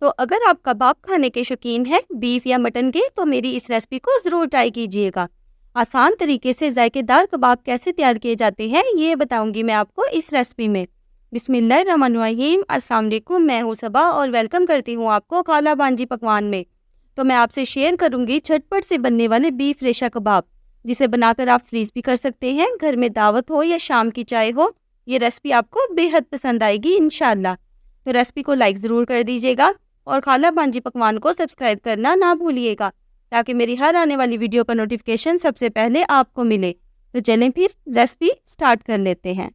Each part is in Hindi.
तो अगर आप कबाब खाने के शौकीन हैं बीफ या मटन के, तो मेरी इस रेसिपी को ज़रूर ट्राई कीजिएगा। आसान तरीके से जायकेदार कबाब कैसे तैयार किए जाते हैं ये बताऊंगी मैं आपको इस रेसिपी में। बिस्मिल्लाहिर्रहमानिर्रहीम, अस्सलाम वालेकुम। मैं हूँ सबा और वेलकम करती हूँ आपको खाला बांजी पकवान में। तो मैं आपसे शेयर करूंगी झटपट से बनने वाले बीफ रेशा कबाब, जिसे बनाकर आप फ्रीज भी कर सकते हैं। घर में दावत हो या शाम की चाय हो, ये रेसिपी आपको बेहद पसंद आएगी इंशाल्लाह। तो रेसिपी को लाइक ज़रूर कर दीजिएगा और खाला बांजी पकवान को सब्सक्राइब करना ना भूलिएगा, ताकि मेरी हर आने वाली वीडियो का नोटिफिकेशन सबसे पहले आपको मिले। तो चलें फिर रेसिपी स्टार्ट कर लेते हैं।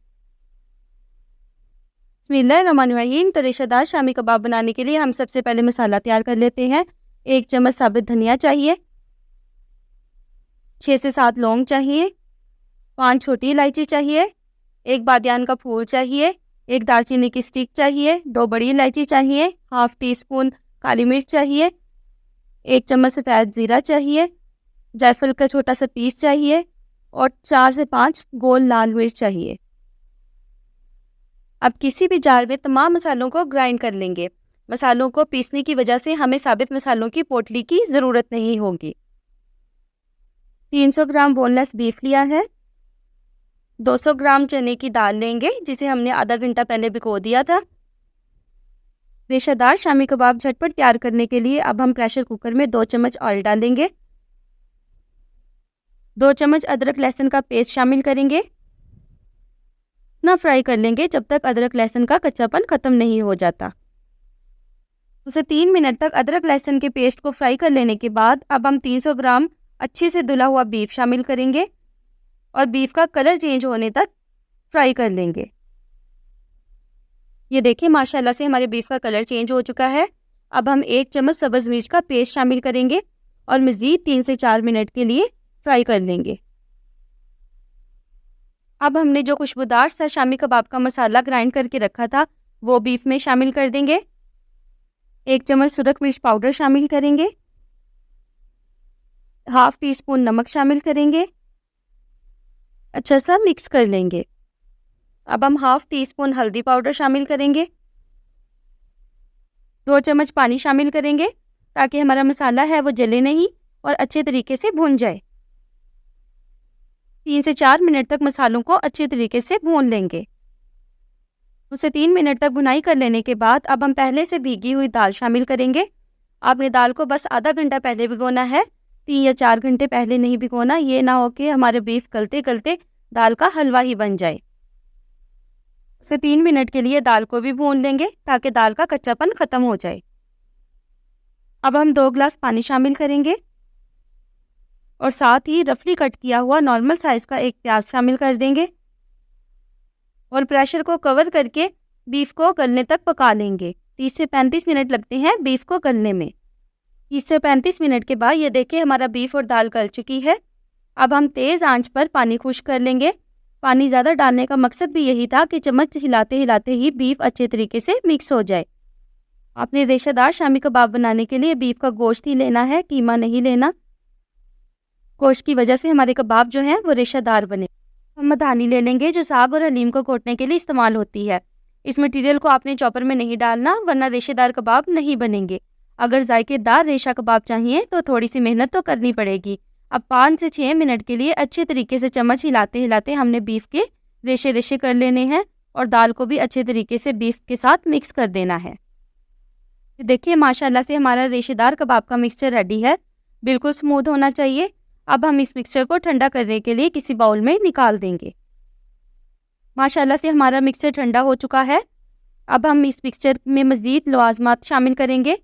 बिस्मिल्लाहिर्रहमानिर्रहीम। तो रेशेदार शामी कबाब बनाने के लिए हम सबसे पहले मसाला तैयार कर लेते हैं। 1 चम्मच साबुत धनिया चाहिए, 6 से 7 लौंग चाहिए, 5 छोटी इलायची चाहिए, 1 बादियान का फूल चाहिए, 1 दालचीनी की स्टिक चाहिए, 2 बड़ी इलायची चाहिए, हाफ टी स्पून काली मिर्च चाहिए, 1 चम्मच सफ़ेद ज़ीरा चाहिए, जायफल का छोटा सा पीस चाहिए और 4 से 5 गोल लाल मिर्च चाहिए। अब किसी भी जार में तमाम मसालों को ग्राइंड कर लेंगे। मसालों को पीसने की वजह से हमें साबित मसालों की पोटली की ज़रूरत नहीं होगी। 300 ग्राम बोनलेस बीफ लिया है। 200 ग्राम चने की दाल लेंगे, जिसे हमने आधा घंटा पहले भिगो दिया था। रेशेदार शामी कबाब झटपट तैयार करने के लिए अब हम प्रेशर कुकर में 2 चम्मच ऑयल डालेंगे। 2 चम्मच अदरक लहसुन का पेस्ट शामिल करेंगे। इतना फ्राई कर लेंगे जब तक अदरक लहसुन का कच्चापन ख़त्म नहीं हो जाता। उसे 3 मिनट तक अदरक लहसुन के पेस्ट को फ्राई कर लेने के बाद अब हम 300 ग्राम अच्छे से धुला हुआ बीफ शामिल करेंगे और बीफ का कलर चेंज होने तक फ्राई कर लेंगे। ये देखिए माशाल्लाह से हमारे बीफ का कलर चेंज हो चुका है। अब हम 1 चम्मच सब्ज़ मिर्च का पेस्ट शामिल करेंगे और मज़ीद 3 से 4 मिनट के लिए फ्राई कर लेंगे। अब हमने जो खुशबूदार सा शामी कबाब का मसाला ग्राइंड करके रखा था वो बीफ में शामिल कर देंगे। 1 चम्मच सुरख मिर्च पाउडर शामिल करेंगे, हाफ टी स्पून नमक शामिल करेंगे, अच्छा सा मिक्स कर लेंगे। अब हम हाफ टी स्पून हल्दी पाउडर शामिल करेंगे, 2 चम्मच पानी शामिल करेंगे ताकि हमारा मसाला है वो जले नहीं और अच्छे तरीके से भून जाए। 3 से 4 मिनट तक मसालों को अच्छे तरीके से भून लेंगे। उसे 3 मिनट तक भुनाई कर लेने के बाद अब हम पहले से भीगी हुई दाल शामिल करेंगे। आपने दाल को बस आधा घंटा पहले भिगोना है, 3 या 4 घंटे पहले नहीं भिगोना। ये ना हो कि हमारे बीफ गलते गलते दाल का हलवा ही बन जाए। उसे 3 मिनट के लिए दाल को भी भून लेंगे ताकि दाल का कच्चापन ख़त्म हो जाए। अब हम 2 गिलास पानी शामिल करेंगे और साथ ही रफली कट किया हुआ नॉर्मल साइज़ का 1 प्याज शामिल कर देंगे और प्रेशर को कवर करके बीफ को गलने तक पका लेंगे। 30 से 35 मिनट लगते हैं बीफ को गलने में। 30 से 35 मिनट के बाद ये देखिए हमारा बीफ और दाल गल चुकी है। अब हम तेज़ आंच पर पानी खुश्क कर लेंगे। पानी ज़्यादा डालने का मकसद भी यही था कि चम्मच हिलाते हिलाते ही बीफ अच्छे तरीके से मिक्स हो जाए। आपने रेशेदार शामी कबाब बनाने के लिए बीफ का गोश्त ही लेना है, कीमा नहीं लेना। गोश्त की वजह से हमारे कबाब जो हैं वो रेशेदार बने। हम मधानी ले लेंगे जो साग और हलीम को कोटने के लिए इस्तेमाल होती है। इस मटेरियल को आपने चॉपर में नहीं डालना, वरना रेशेदार कबाब नहीं बनेंगे। अगर जायकेदार रेशा कबाब चाहिए तो थोड़ी सी मेहनत तो करनी पड़ेगी। अब 5 से 6 मिनट के लिए अच्छे तरीके से चम्मच हिलाते हिलाते हमने बीफ के रेशे रेशे कर लेने हैं और दाल को भी अच्छे तरीके से बीफ के साथ मिक्स कर देना है। देखिए माशाल्लाह से हमारा रेशेदार कबाब का मिक्सचर रेडी है, बिल्कुल स्मूथ होना चाहिए। अब हम इस मिक्सचर को ठंडा करने के लिए किसी बाउल में निकाल देंगे। माशाल्लाह से हमारा मिक्सचर ठंडा हो चुका है। अब हम इस मिक्सचर में मज़ीद लवाज़मात शामिल करेंगे।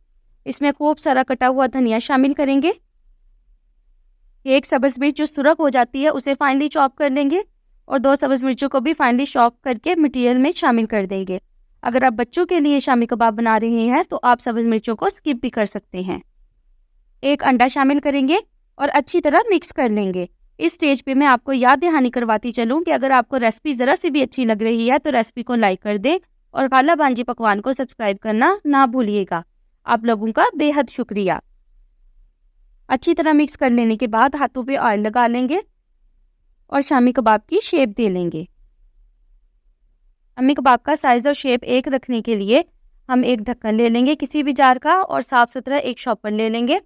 इसमें खूब सारा कटा हुआ धनिया शामिल करेंगे। 1 सब्ज़ मिर्च जो सुरख हो जाती है उसे फाइनली चॉप कर लेंगे और 2 सब्ज़ मिर्चों को भी फाइनली चॉप करके मटेरियल में शामिल कर देंगे। अगर आप बच्चों के लिए शामी कबाब बना रहे हैं तो आप सब्ज़ मिर्चों को स्किप भी कर सकते हैं। 1 अंडा शामिल करेंगे और अच्छी तरह मिक्स कर लेंगे। इस स्टेज पे मैं आपको याद दहानी करवाती चलूँ कि अगर आपको रेसिपी ज़रा सी भी अच्छी लग रही है तो रेसिपी को लाइक कर दें और खाला बांजी पकवान को सब्सक्राइब करना ना भूलिएगा। आप लोगों का बेहद शुक्रिया। अच्छी तरह मिक्स कर लेने के बाद हाथों पे ऑयल लगा लेंगे और शामी कबाब की शेप दे लेंगे। शामी कबाब का साइज़ और शेप एक रखने के लिए हम एक ढक्कन ले लेंगे किसी भी जार का और साफ़ सुथरा एक शॉपर ले लेंगे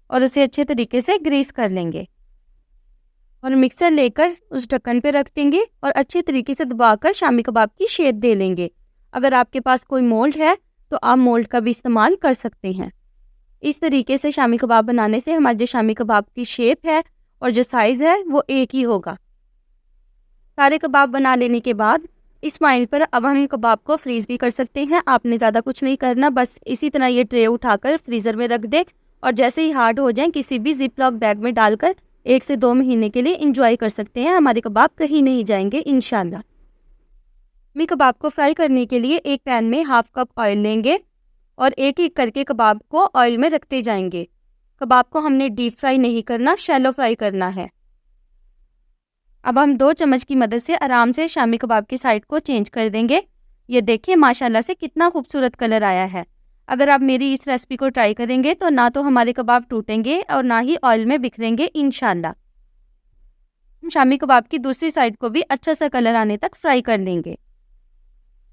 और उसे अच्छे तरीके से ग्रीस कर लेंगे और मिक्सर लेकर उस ढक्कन पे रख देंगे और अच्छे तरीके से दबाकर शामी कबाब की शेप दे लेंगे। अगर आपके पास कोई मोल्ड है तो आप मोल्ड का भी इस्तेमाल कर सकते हैं। इस तरीके से शामी कबाब बनाने से हमारे जो शामी कबाब की शेप है और जो साइज़ है वो एक ही होगा। सारे कबाब बना लेने के बाद इस पॉइंट पर अब हम कबाब को फ्रीज़ भी कर सकते हैं। आपने ज़्यादा कुछ नहीं करना, बस इसी तरह ये ट्रे उठाकर फ्रीज़र में रख दें और जैसे ही हार्ड हो जाएं किसी भी जिप लॉक बैग में डालकर 1 से 2 महीने के लिए इंजॉय कर सकते हैं। हमारे कबाब कहीं नहीं जाएंगे इंशाल्लाह। मैं कबाब को फ्राई करने के लिए एक पैन में हाफ कप ऑयल लेंगे और एक एक करके कबाब को ऑयल में रखते जाएंगे। कबाब को हमने डीप फ्राई नहीं करना, शैलो फ्राई करना है। अब हम 2 चम्मच की मदद से आराम से शामी कबाब की साइड को चेंज कर देंगे। ये देखिए माशाल्लाह से कितना खूबसूरत कलर आया है। अगर आप मेरी इस रेसिपी को ट्राई करेंगे तो ना तो हमारे कबाब टूटेंगे और ना ही ऑयल में बिखरेंगे इंशाल्लाह। हम शामी कबाब की दूसरी साइड को भी अच्छा सा कलर आने तक फ्राई कर लेंगे।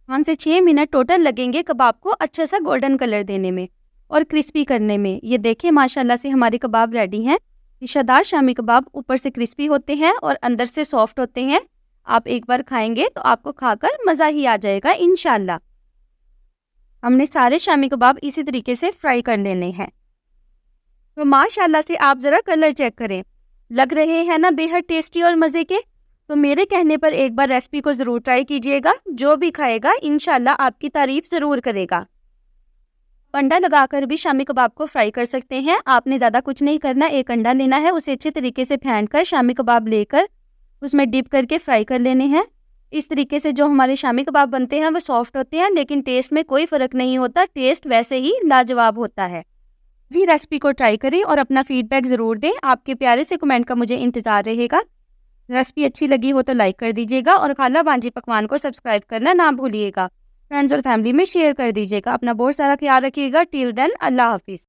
5 से 6 मिनट टोटल लगेंगे कबाब को अच्छा सा गोल्डन कलर देने में और क्रिस्पी करने में। ये देखिए माशाल्लाह से हमारे कबाब रेडी हैं। रेशेदार शामी कबाब ऊपर से क्रिस्पी होते हैं और अंदर से सॉफ्ट होते हैं। आप एक बार खाएंगे तो आपको खाकर मज़ा ही आ जाएगा इंशाल्लाह। हमने सारे शामी कबाब इसी तरीके से फ्राई कर लेने हैं। तो माशाल्लाह से आप ज़रा कलर चेक करें, लग रहे हैं ना बेहद टेस्टी और मज़े के। तो मेरे कहने पर एक बार रेसिपी को ज़रूर ट्राई कीजिएगा। जो भी खाएगा इंशाल्लाह आपकी तारीफ़ ज़रूर करेगा। अंडा लगाकर भी शामी कबाब को फ्राई कर सकते हैं। आपने ज़्यादा कुछ नहीं करना, एक अंडा लेना है, उसे अच्छे तरीके से फेंट कर शामी कबाब लेकर उसमें डिप करके फ्राई कर लेने हैं। इस तरीके से जो हमारे शामी कबाब बनते हैं वो सॉफ्ट होते हैं, लेकिन टेस्ट में कोई फ़र्क नहीं होता, टेस्ट वैसे ही लाजवाब होता है। जी रेसिपी को ट्राई करें और अपना फीडबैक ज़रूर दें। आपके प्यारे से कमेंट का मुझे इंतज़ार रहेगा। रेसिपी अच्छी लगी हो तो लाइक कर दीजिएगा और खाला बांजी पकवान को सब्सक्राइब करना ना भूलिएगा। फ्रेंड्स और फैमिली में शेयर कर दीजिएगा। अपना बहुत सारा ख्याल रखिएगा। टिल देन अल्लाह हाफिज़।